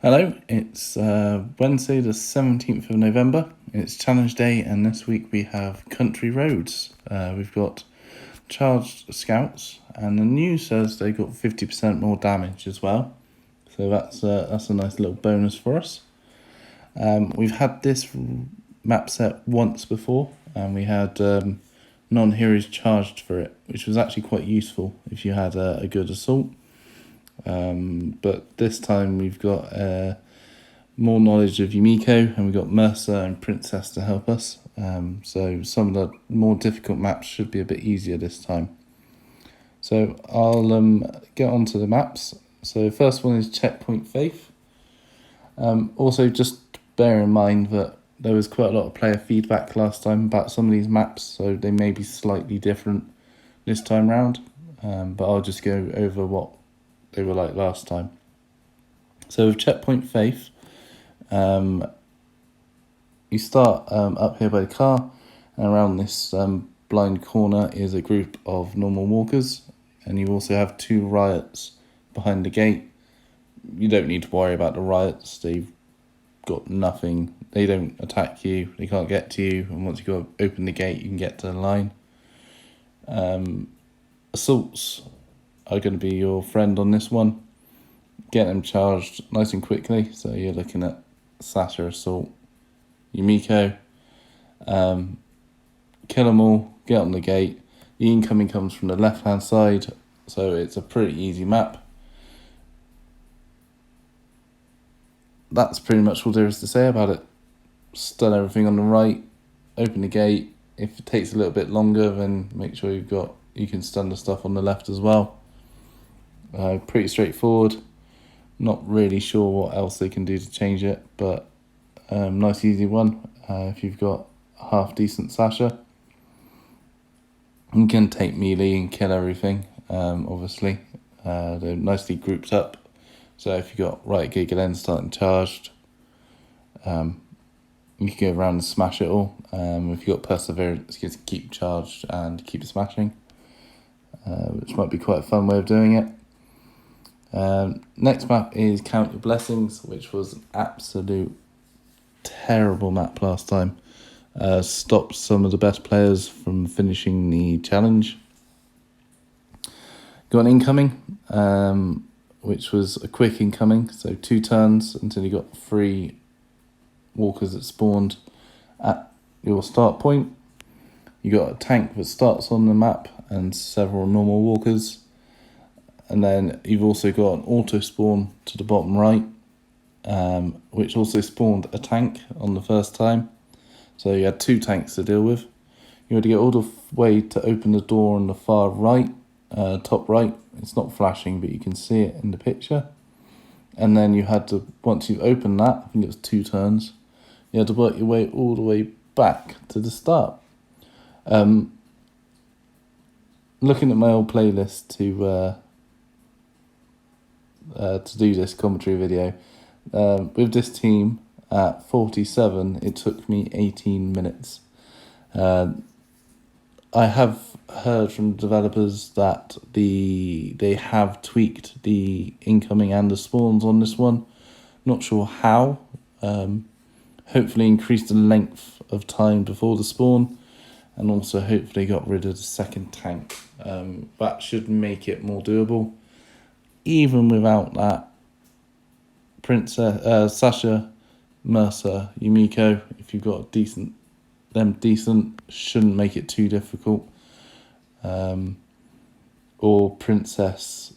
Hello, it's Wednesday the 17th of November. It's challenge day, and this week we have country roads. We've got charged scouts, and the news says they got 50% more damage as well. So that's a nice little bonus for us. We've had this map set once before, and we had non-heroes charged for it, which was actually quite useful if you had a good assault. But this time we've got more knowledge of Yumiko, and we've got Mercer and Princess to help us. So some of the more difficult maps should be a bit easier this time. So I'll get onto the maps. So first one is Checkpoint Faith. Also just bear in mind that there was quite a lot of player feedback last time about some of these maps, so they may be slightly different this time round. But I'll just go over what they were like last time. So with Checkpoint Faith, you start up here by the car, and around this blind corner is a group of normal walkers, and you also have 2 riots behind the gate. You don't need to worry about the riots, they've got nothing, they don't attack you, they can't get to you, and once you go open the gate you can get to the line. Assaults are going to be your friend on this one. Get them charged nice and quickly, so you're looking at Sasha Assault, Yumiko, kill them all, get on the gate. The incoming comes from the left hand side, so it's a pretty easy map. That's pretty much all there is to say about it. Stun everything on the right, open the gate. If it takes a little bit longer, then make sure you can stun the stuff on the left as well. Pretty straightforward. Not really sure what else they can do to change it, but nice easy one. If you've got a half decent Sasha, you can take melee and kill everything. Obviously, they're nicely grouped up. So if you've got right Giga starting charged, you can go around and smash it all. If you've got Perseverance, you can keep charged and keep smashing, which might be quite a fun way of doing it. Next map is Count Your Blessings, which was an absolute terrible map last time. Stopped some of the best players from finishing the challenge. Got an incoming, which was a quick incoming, so 2 turns until you got 3 walkers that spawned at your start point. You got a tank that starts on the map and several normal walkers. And then you've also got an auto spawn to the bottom right, which also spawned a tank on the first time. So you had 2 tanks to deal with. You had to get all the way to open the door on the far right, top right. It's not flashing, but you can see it in the picture. And then you had to, once you've opened that, I think it was 2 turns, you had to work your way all the way back to the start. Looking at my old playlist to do this commentary video, with this team at 47, it took me 18 minutes. I have heard from developers that they have tweaked the incoming and the spawns on this one. Not sure how. Hopefully increased the length of time before the spawn, and also hopefully got rid of the second tank. That should make it more doable. Even without that, Princess, Sasha, Mercer, Yumiko, if you've got decent, shouldn't make it too difficult. Or Princess,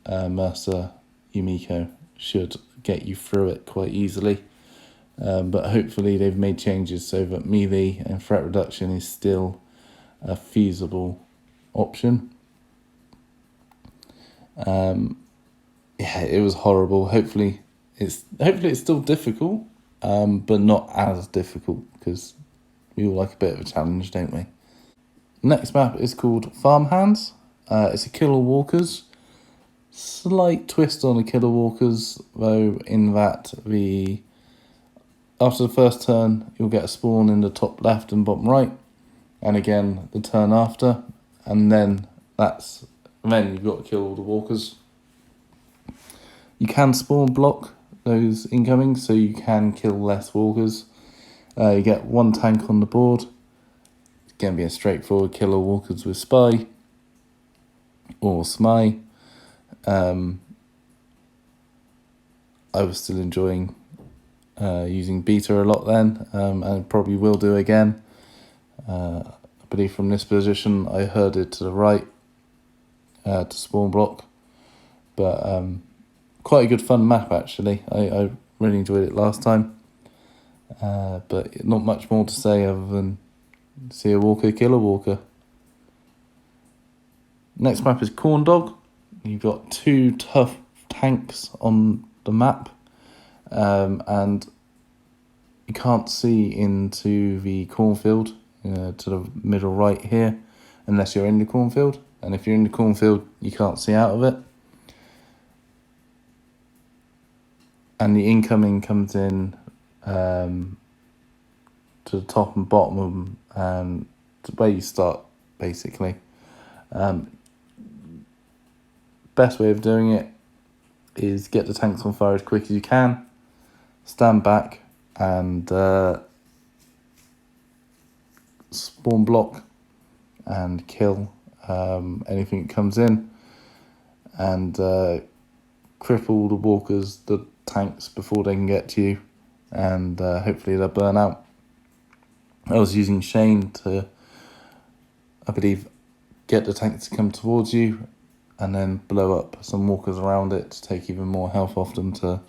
Mercer, Yumiko should get you through it quite easily. But hopefully they've made changes so that melee and threat reduction is still a feasible option. Yeah, it was horrible. Hopefully it's still difficult, but not as difficult, because we all like a bit of a challenge, don't we? Next map is called Farmhands. It's a Killer Walkers. Slight twist on the Killer Walkers, though, in that after the first turn, you'll get a spawn in the top left and bottom right, and again the turn after, and then you've got to kill all the walkers. You can spawn block those incoming, so you can kill less walkers. You get 1 tank on the board. It's going to be a straightforward kill of walkers with Spy or Smy. I was still enjoying using Beta a lot then, and probably will do again. I believe from this position I herded to the right to spawn block, but quite a good fun map actually. I really enjoyed it last time, but not much more to say other than see a walker kill a walker. Next map is Corn Dog. You've got 2 tough tanks on the map, and you can't see into the cornfield to the middle right here unless you're in the cornfield, and if you're in the cornfield you can't see out of it. And the incoming comes in to the top and bottom and where you start basically. Best way of doing it is get the tanks on fire as quick as you can, stand back and spawn block and kill anything that comes in, and cripple the walkers, the tanks, before they can get to you, and hopefully they'll burn out. I was using Shane to, I believe, get the tanks to come towards you and then blow up some walkers around it to take even more health off them to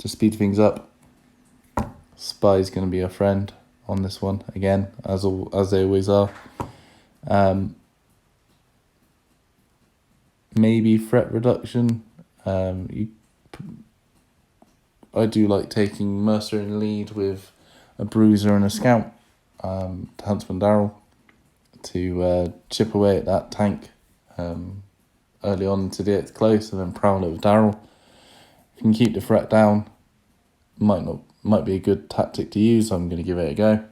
speed things up. Spy's going to be a friend on this one again, as they always are. Maybe threat reduction. I do like taking Mercer in lead with a Bruiser and a Scout, to Huntsman Darrell, to chip away at that tank early on until it gets close, and then prowl it with Darrell. If you can keep the threat down, might be a good tactic to use. I'm going to give it a go,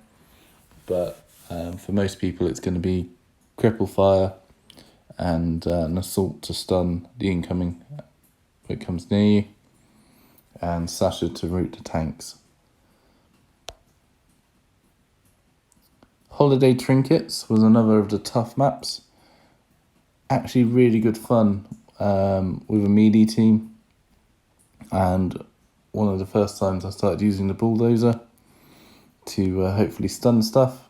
but for most people it's going to be cripple fire and an assault to stun the incoming when it comes near you, and Sasha to root the tanks. Holiday Trinkets was another of the tough maps. Actually really good fun with a melee team, and one of the first times I started using the bulldozer to hopefully stun stuff.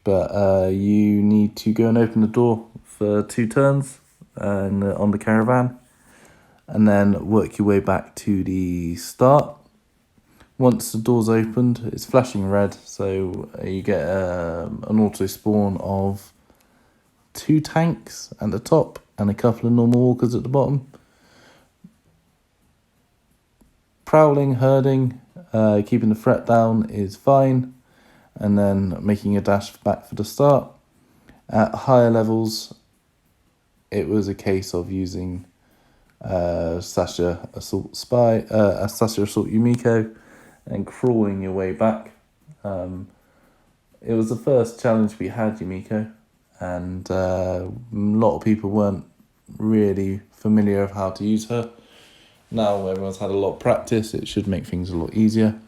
But you need to go and open the door for 2 turns on the caravan, and then work your way back to the start. Once the door's opened, it's flashing red, so you get an auto spawn of 2 tanks at the top and a couple of normal walkers at the bottom. Prowling, herding, keeping the threat down is fine, and then making a dash back for the start. At higher levels, it was a case of using Sasha Assault Spy, Sasha Assault Yumiko, and crawling your way back. It was the first challenge we had, Yumiko, and a lot of people weren't really familiar of how to use her. Now everyone's had a lot of practice, it should make things a lot easier.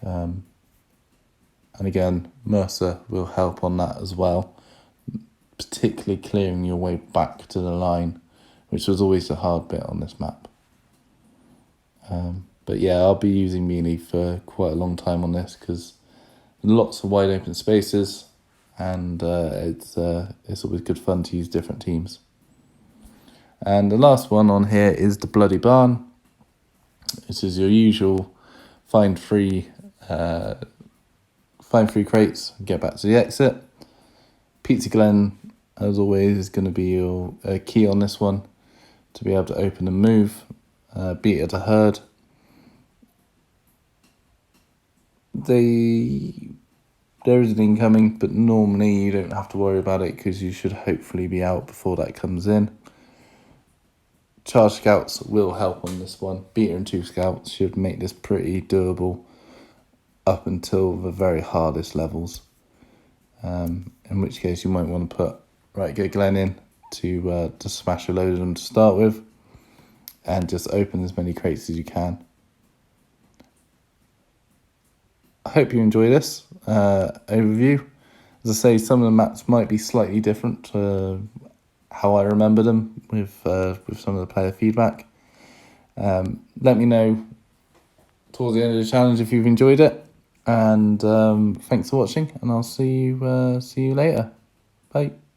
And again, Mercer will help on that as well, particularly clearing your way back to the line, which was always the hard bit on this map. But yeah, I'll be using melee for quite a long time on this because lots of wide open spaces, and it's always good fun to use different teams. And the last one on here is the Bloody Barn. This is your usual find free crates and get back to the exit. Pizza Glen, as always, is going to be your key on this one to be able to open and move. Beat it to herd. There is an incoming, but normally you don't have to worry about it because you should hopefully be out before that comes in. Charge Scouts will help on this one. Beater and 2 Scouts should make this pretty doable up until the very hardest levels. In which case you might want to get Glenn in to smash a load of them to start with, and just open as many crates as you can. hope you enjoy this overview. As I say, some of the maps might be slightly different to how I remember them with some of the player feedback. Let me know towards the end of the challenge if you've enjoyed it, and thanks for watching, and I'll see you later. Bye.